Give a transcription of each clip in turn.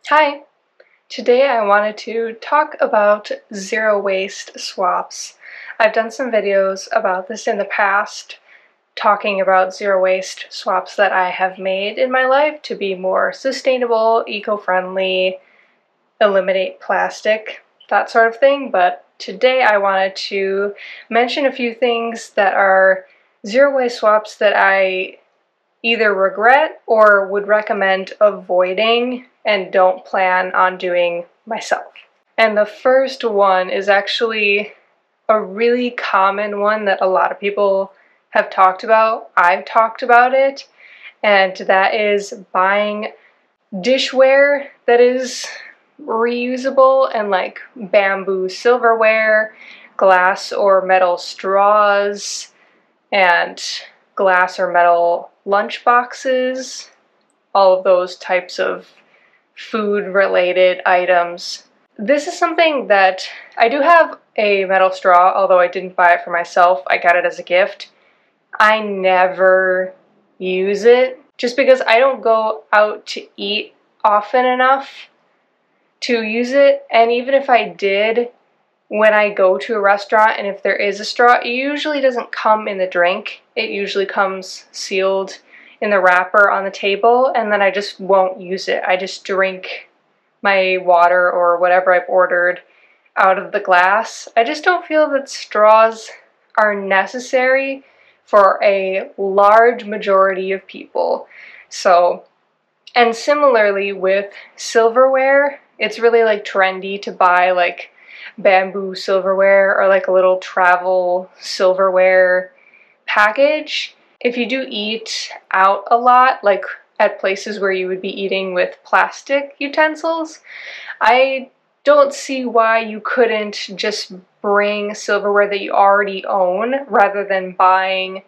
Hi! Today I wanted to talk about zero waste swaps. I've done some videos about this in the past, talking about zero waste swaps that I have made in my life to be more sustainable, eco-friendly, eliminate plastic, that sort of thing, but today I wanted to mention a few things that are zero waste swaps that I either regret or would recommend avoiding and don't plan on doing myself. And the first one is actually a really common one that a lot of people have talked about. I've talked about it, and that is buying dishware that is reusable and like bamboo silverware, glass or metal straws, and glass or metal lunch boxes, all of those types of food-related items. This is something that I do have a metal straw, although I didn't buy it for myself. I got it as a gift. I never use it just because I don't go out to eat often enough to use it, and even if I did, when I go to a restaurant and if there is a straw, it usually doesn't come in the drink. It usually comes sealed in the wrapper on the table, and then I just won't use it. I just drink my water or whatever I've ordered out of the glass. I just don't feel that straws are necessary for a large majority of people. So, and similarly with silverware, it's really like trendy to buy like bamboo silverware or like a little travel silverware package. If you do eat out a lot, like at places where you would be eating with plastic utensils, I don't see why you couldn't just bring silverware that you already own rather than buying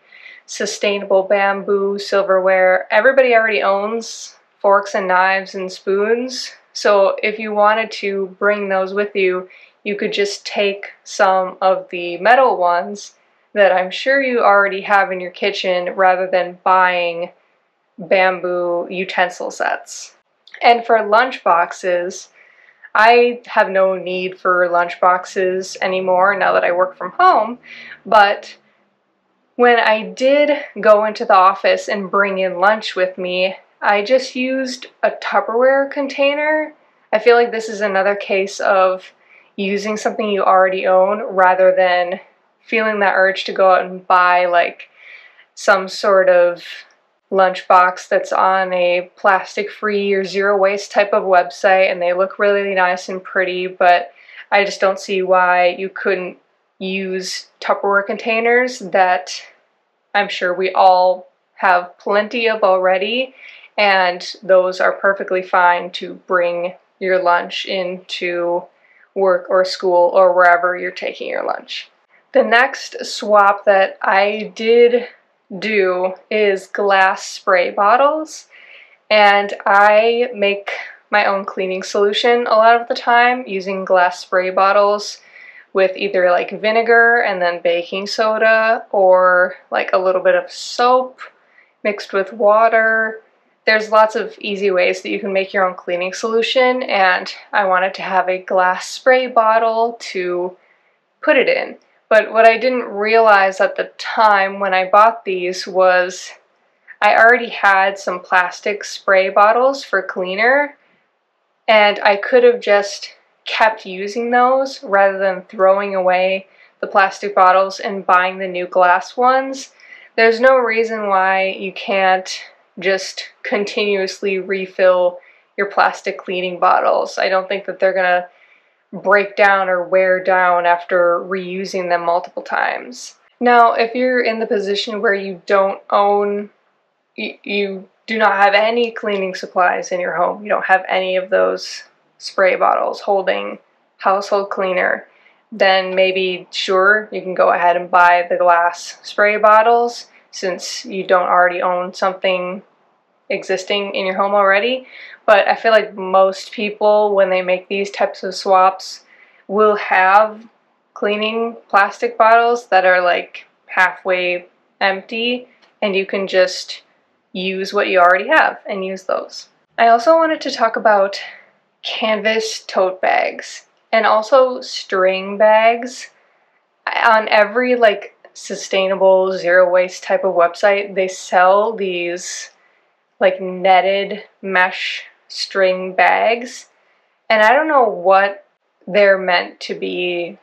sustainable bamboo silverware. Everybody already owns forks and knives and spoons, so if you wanted to bring those with you, you could just take some of the metal ones that I'm sure you already have in your kitchen rather than buying bamboo utensil sets. And for lunch boxes, I have no need for lunch boxes anymore now that I work from home, but when I did go into the office and bring in lunch with me, I just used a Tupperware container. I feel like this is another case of using something you already own rather than feeling that urge to go out and buy like some sort of lunchbox that's on a plastic-free or zero waste type of website and they look really nice and pretty, but I just don't see why you couldn't use Tupperware containers that I'm sure we all have plenty of already, and those are perfectly fine to bring your lunch into work or school or wherever you're taking your lunch. The next swap that I did do is glass spray bottles, and I make my own cleaning solution a lot of the time using glass spray bottles with either like vinegar and then baking soda or like a little bit of soap mixed with water. There's lots of easy ways that you can make your own cleaning solution, and I wanted to have a glass spray bottle to put it in. But what I didn't realize at the time when I bought these was I already had some plastic spray bottles for cleaner, and I could have just kept using those rather than throwing away the plastic bottles and buying the new glass ones. There's no reason why you can't just continuously refill your plastic cleaning bottles. I don't think that they're gonna break down or wear down after reusing them multiple times. Now, if you're in the position where you don't own, you do not have any cleaning supplies in your home, you don't have any of those spray bottles holding household cleaner, then maybe, sure, you can go ahead and buy the glass spray bottles since you don't already own something existing in your home already. But I feel like most people, when they make these types of swaps, will have cleaning plastic bottles that are like halfway empty, and you can just use what you already have and use those. I also wanted to talk about canvas tote bags and also string bags. On every like sustainable zero waste type of website, they sell these like netted mesh string bags, and I don't know what they're meant to be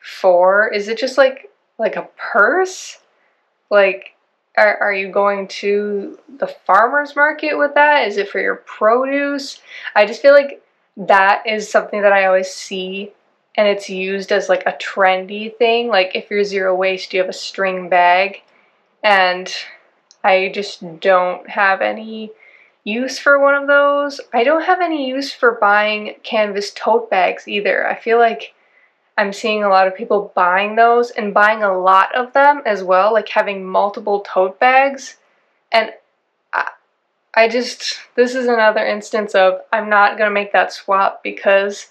for. Is it just like a purse? Like, are you going to the farmer's market with that? Is it for your produce? I just feel like that is something that I always see, and it's used as like a trendy thing. Like if you're zero waste, you have a string bag, and I just don't have any use for one of those. I don't have any use for buying canvas tote bags either. I feel like I'm seeing a lot of people buying those and buying a lot of them as well, like having multiple tote bags. And this is another instance of I'm not going to make that swap because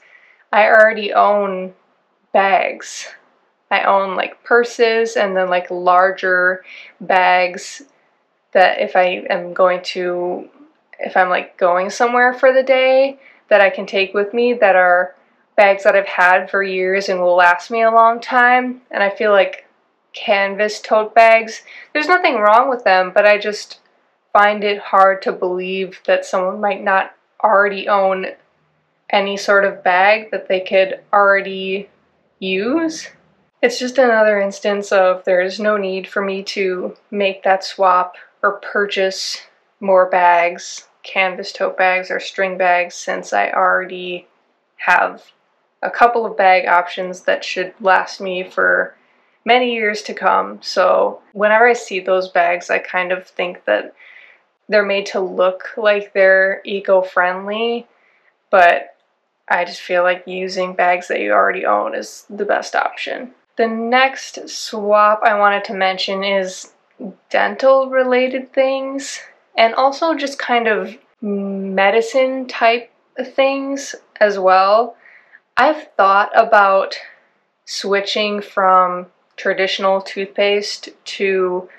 I already own bags. I own like purses and then like larger bags that if I'm like going somewhere for the day, that I can take with me, that are bags that I've had for years and will last me a long time. And I feel like canvas tote bags, there's nothing wrong with them, but I just find it hard to believe that someone might not already own any sort of bag that they could already use. It's just another instance of there's no need for me to make that swap or purchase more bags, canvas tote bags or string bags, since I already have a couple of bag options that should last me for many years to come. So whenever I see those bags, I kind of think that they're made to look like they're eco-friendly, but I just feel like using bags that you already own is the best option. The next swap I wanted to mention is dental related things, and also just kind of medicine type things as well. I've thought about switching from traditional toothpaste to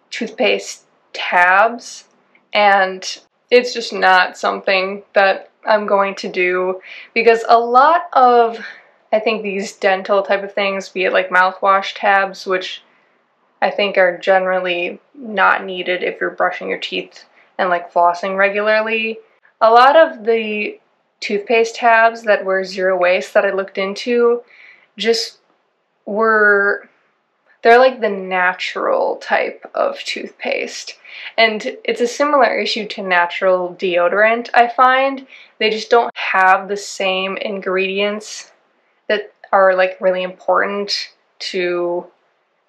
toothpaste tabs, and it's just not something that I'm going to do because a lot of, I think, these dental type of things, be it like mouthwash tabs, which I think are generally not needed if you're brushing your teeth and like flossing regularly. A lot of the toothpaste tabs that were zero waste that I looked into just they're like the natural type of toothpaste. And it's a similar issue to natural deodorant, I find. They just don't have the same ingredients that are like really important to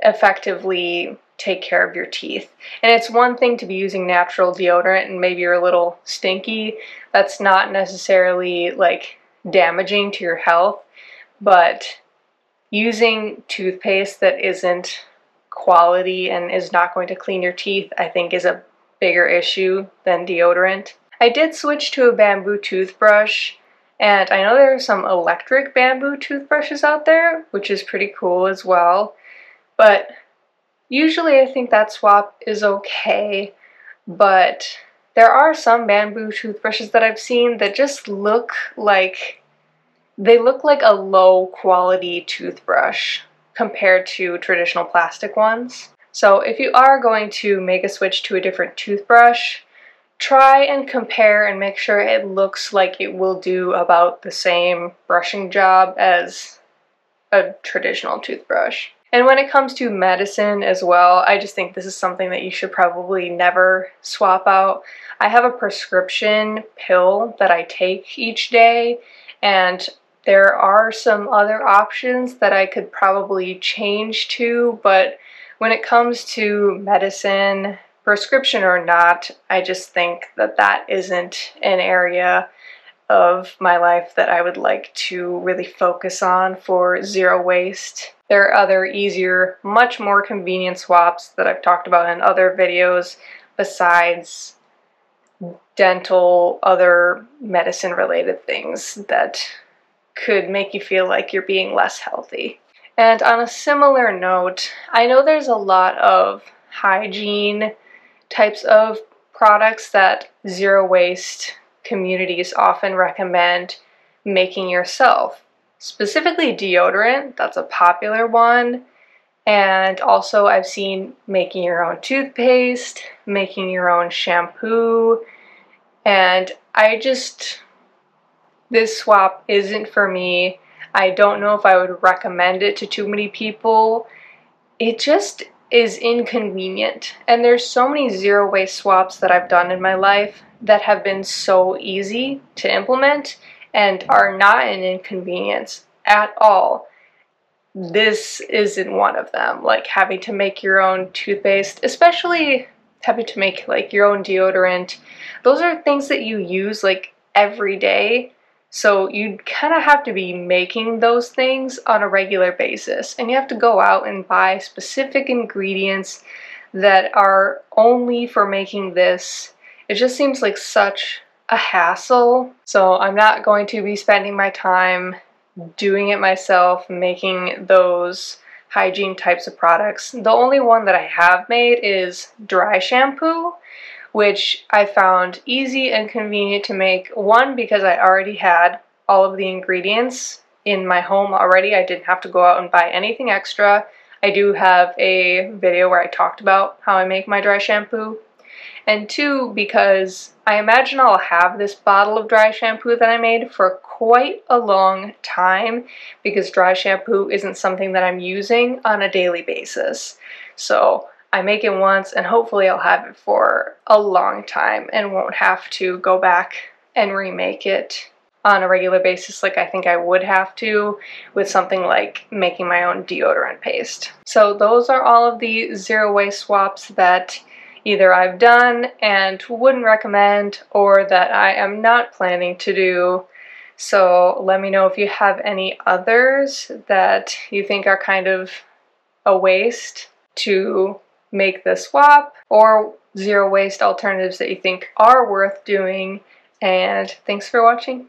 effectively take care of your teeth. And it's one thing to be using natural deodorant and maybe you're a little stinky. That's not necessarily like damaging to your health, but using toothpaste that isn't quality and is not going to clean your teeth, I think, is a bigger issue than deodorant. I did switch to a bamboo toothbrush, and I know there are some electric bamboo toothbrushes out there, which is pretty cool as well. But usually I think that swap is okay, but there are some bamboo toothbrushes that I've seen that just look like a low quality toothbrush compared to traditional plastic ones. So if you are going to make a switch to a different toothbrush, try and compare and make sure it looks like it will do about the same brushing job as a traditional toothbrush. And when it comes to medicine as well, I just think this is something that you should probably never swap out. I have a prescription pill that I take each day, and there are some other options that I could probably change to, but when it comes to medicine, prescription or not, I just think that that isn't an area of my life that I would like to really focus on for zero waste. There are other easier, much more convenient swaps that I've talked about in other videos besides dental, other medicine related things that could make you feel like you're being less healthy. And on a similar note, I know there's a lot of hygiene types of products that zero waste communities often recommend making yourself. Specifically deodorant, that's a popular one. And also I've seen making your own toothpaste, making your own shampoo, and this swap isn't for me. I don't know if I would recommend it to too many people. It just is inconvenient. And there's so many zero waste swaps that I've done in my life that have been so easy to implement and are not an inconvenience at all. This isn't one of them, like having to make your own toothpaste, especially having to make like your own deodorant. Those are things that you use like every day, so you kind of have to be making those things on a regular basis, and you have to go out and buy specific ingredients that are only for making this. It just seems like such a hassle, so I'm not going to be spending my time doing it myself, making those hygiene types of products. The only one that I have made is dry shampoo, which I found easy and convenient to make. One, because I already had all of the ingredients in my home already. I didn't have to go out and buy anything extra. I do have a video where I talked about how I make my dry shampoo. And two, because I imagine I'll have this bottle of dry shampoo that I made for quite a long time, because dry shampoo isn't something that I'm using on a daily basis. So I make it once and hopefully I'll have it for a long time and won't have to go back and remake it on a regular basis like I think I would have to with something like making my own deodorant paste. So those are all of the zero waste swaps that either I've done and wouldn't recommend, or that I am not planning to do. So let me know if you have any others that you think are kind of a waste to make the swap, or zero waste alternatives that you think are worth doing. And thanks for watching.